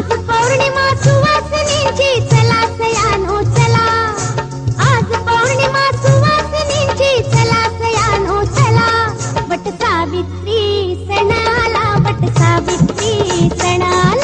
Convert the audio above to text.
आज पौर्णिमा सुवासिनींची, चला सयानो चला. आज पौर्णिमा सुवासिनींची, चला सयानो चला. वट सावित्री सण आला, वट सावित्री सण आला.